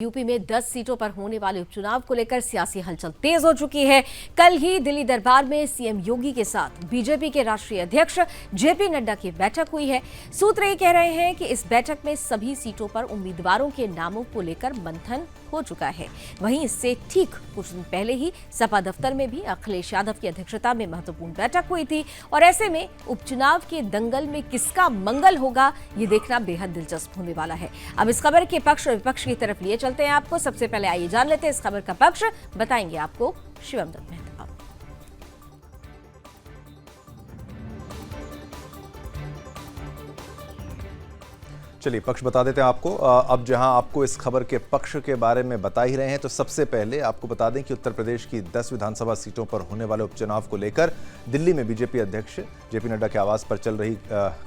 UP में 10 सीटों पर होने वाले उपचुनाव को लेकर सियासी हलचल तेज हो चुकी है। कल ही दिल्ली दरबार में सीएम योगी के साथ बीजेपी के राष्ट्रीय अध्यक्ष जेपी नड्डा की बैठक हुई है। सूत्र ये कह रहे हैं कि इस बैठक में सभी सीटों पर उम्मीदवारों के नामों को लेकर मंथन हो चुका है। वहीं इससे ठीक कुछ दिन पहले ही सपा दफ्तर में भी अखिलेश यादव की अध्यक्षता में महत्वपूर्ण बैठक हुई थी और ऐसे में उपचुनाव के दंगल में किसका मंगल होगा, ये देखना बेहद दिलचस्प होने वाला है। अब इस खबर के पक्ष और विपक्ष की तरफ लिए चलते हैं आपको। सबसे पहले आइए जान लेते हैं इस खबर का पक्ष, बताएंगे आपको शिवम दत्त मेहता। चलिए पक्ष बता देते हैं आपको। अब जहां आपको इस खबर के पक्ष के बारे में बता ही रहे हैं, तो सबसे पहले आपको बता दें कि उत्तर प्रदेश की 10 विधानसभा सीटों पर होने वाले उपचुनाव को लेकर दिल्ली में बीजेपी अध्यक्ष जेपी नड्डा के आवास पर चल रही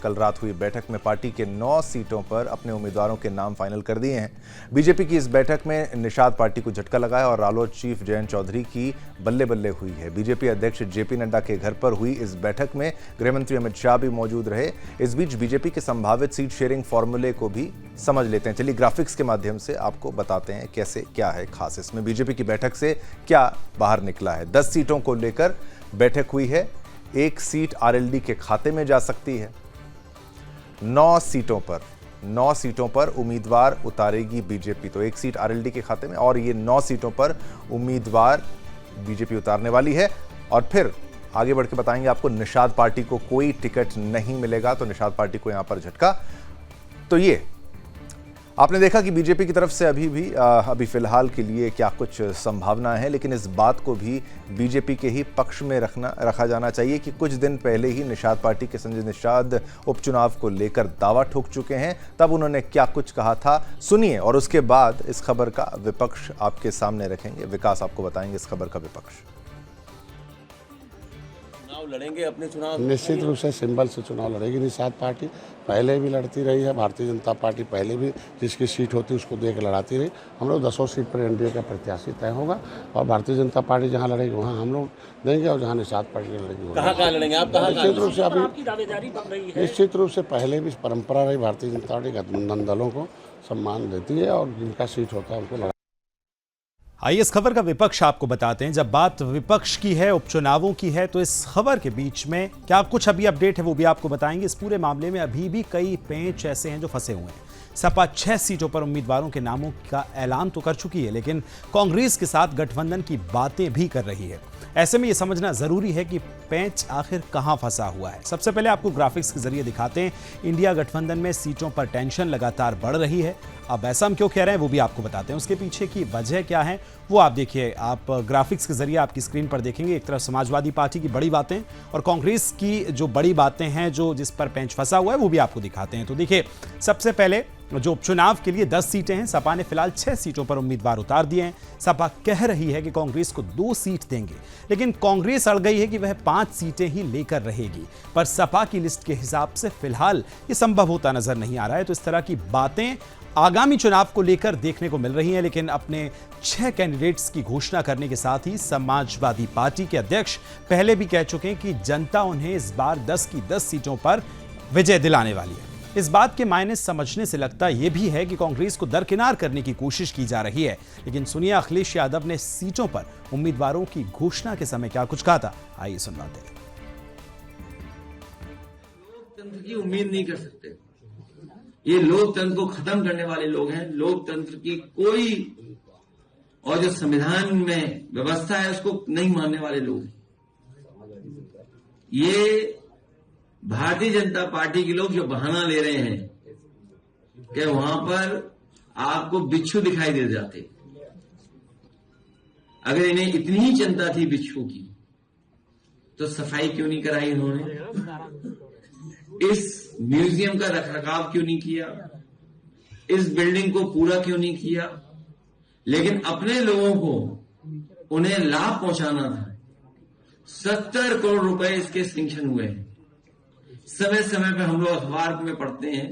कल रात हुई बैठक में पार्टी के 9 सीटों पर अपने उम्मीदवारों के नाम फाइनल कर दिए हैं। बीजेपी की इस बैठक में निषाद पार्टी को झटका लगा है और रालोद चीफ जयंत चौधरी की बल्ले बल्ले हुई है। बीजेपी अध्यक्ष जेपी नड्डा के घर पर हुई इस बैठक में गृहमंत्री अमित शाह भी मौजूद रहे। इस बीच बीजेपी के संभावित सीट शेयरिंग फॉर्मूले को भी समझ लेते हैं। चलिए ग्राफिक्स के माध्यम से आपको बताते हैं कैसे क्या है खास इसमें, बीजेपी की बैठक से क्या बाहर निकला है। 10 सीटों को लेकर बैठक हुई है। 1 सीट आरएलडी के खाते में जा सकती है। 9 सीटों पर उम्मीदवार उतारेगी बीजेपी, तो 1 सीट आरएलडी के खाते में और ये 9 सीटों पर उम्मीदवार बीजेपी उतारने वाली है। और फिर आगे बढ़ के बताएंगे आपको, निषाद पार्टी को कोई टिकट नहीं मिलेगा, तो निषाद पार्टी को यहां पर झटका। तो ये आपने देखा कि बीजेपी की तरफ से अभी फिलहाल के लिए क्या कुछ संभावना है, लेकिन इस बात को भी बीजेपी के ही पक्ष में रखा जाना चाहिए कि कुछ दिन पहले ही निषाद पार्टी के संजय निषाद उपचुनाव को लेकर दावा ठोक चुके हैं। तब उन्होंने क्या कुछ कहा था, सुनिए, और उसके बाद इस खबर का विपक्ष आपके सामने रखेंगे। विकास आपको बताएंगे इस खबर का विपक्ष। लड़ेंगे अपने चुनाव, निश्चित रूप से सिंबल से चुनाव लड़ेगी निषाद पार्टी। पहले भी लड़ती रही है, भारतीय जनता पार्टी पहले भी जिसकी सीट होती है उसको देख लड़ाती रही। हम लोग 10 सीट पर एनडीए का प्रत्याशी तय होगा और भारतीय जनता पार्टी जहां लड़ेगी वहां हम लोग देंगे और जहां निषाद पार्टी लड़ेगी कहाँ लड़ेंगे आप? निश्चित रूप से अभी निश्चित रूप से पहले भी परंपरा रही, भारतीय जनता पार्टी गठबंधन दलों को सम्मान देती है और जिनका सीट होता है उनको। आइए इस खबर का विपक्ष आपको बताते हैं। जब बात विपक्ष की है, उपचुनावों की है, तो इस खबर के बीच में क्या कुछ अभी अपडेट है वो भी आपको बताएंगे। इस पूरे मामले में अभी भी कई पेंच ऐसे हैं जो फंसे हुए हैं। सपा 6 सीटों पर उम्मीदवारों के नामों का ऐलान तो कर चुकी है, लेकिन कांग्रेस के साथ गठबंधन की बातें भी कर रही है। ऐसे में यह समझना जरूरी है कि पेंच आखिर कहां फंसा हुआ है। सबसे पहले आपको ग्राफिक्स के जरिए दिखाते हैं। इंडिया गठबंधन में सीटों पर टेंशन लगातार बढ़ रही है। अब ऐसा हम क्यों कह रहे हैं वो भी आपको बताते हैं। उसके पीछे की वजह क्या है वो आप देखिए। आप ग्राफिक्स के जरिए आपकी स्क्रीन पर देखेंगे। एक तरफ समाजवादी पार्टी की बड़ी बातें और कांग्रेस की जो बड़ी बातें हैं, जो जिस पर पेंच फंसा हुआ है, वो भी आपको दिखाते हैं। तो देखिए, सबसे पहले जो उपचुनाव के लिए 10 सीटें हैं, सपा ने फिलहाल 6 सीटों पर उम्मीदवार उतार दिए हैं। सपा कह रही है कि कांग्रेस को 2 सीट देंगे, लेकिन कांग्रेस अड़ गई है कि वह 5 सीटें ही लेकर रहेगी। पर सपा की लिस्ट के हिसाब से फिलहाल ये संभव होता नजर नहीं आ रहा है। तो इस तरह की बातें आगामी चुनाव को लेकर देखने को मिल रही हैं। लेकिन अपने 6 कैंडिडेट्स की घोषणा करने के साथ ही समाजवादी पार्टी के अध्यक्ष पहले भी कह चुके हैं कि जनता उन्हें इस बार 10 की 10 सीटों पर विजय दिलाने वाली है। इस बात के मायने समझने से लगता यह भी है कि कांग्रेस को दरकिनार करने की कोशिश की जा रही है। लेकिन सुनिए अखिलेश यादव ने सीटों पर उम्मीदवारों की घोषणा के समय क्या कुछ कहा था, आइए सुनवाते हैं। लोकतंत्र की उम्मीद नहीं कर सकते। ये लोकतंत्र को खत्म करने वाले लोग हैं। लोकतंत्र की कोई और जो संविधान में व्यवस्था है उसको नहीं मानने वाले लोग हैं। ये भारतीय जनता पार्टी के लोग जो बहाना ले रहे हैं कि वहां पर आपको बिच्छू दिखाई दे जाते। अगर इन्हें इतनी ही चिंता थी बिच्छू की, तो सफाई क्यों नहीं कराई इन्होंने? इस म्यूजियम का रखरखाव क्यों नहीं किया? इस बिल्डिंग को पूरा क्यों नहीं किया? लेकिन अपने लोगों को उन्हें लाभ पहुंचाना था। 70 करोड़ रुपए इसके सैंक्शन हुए हैं। समय समय पर हम लोग अखबार में पढ़ते हैं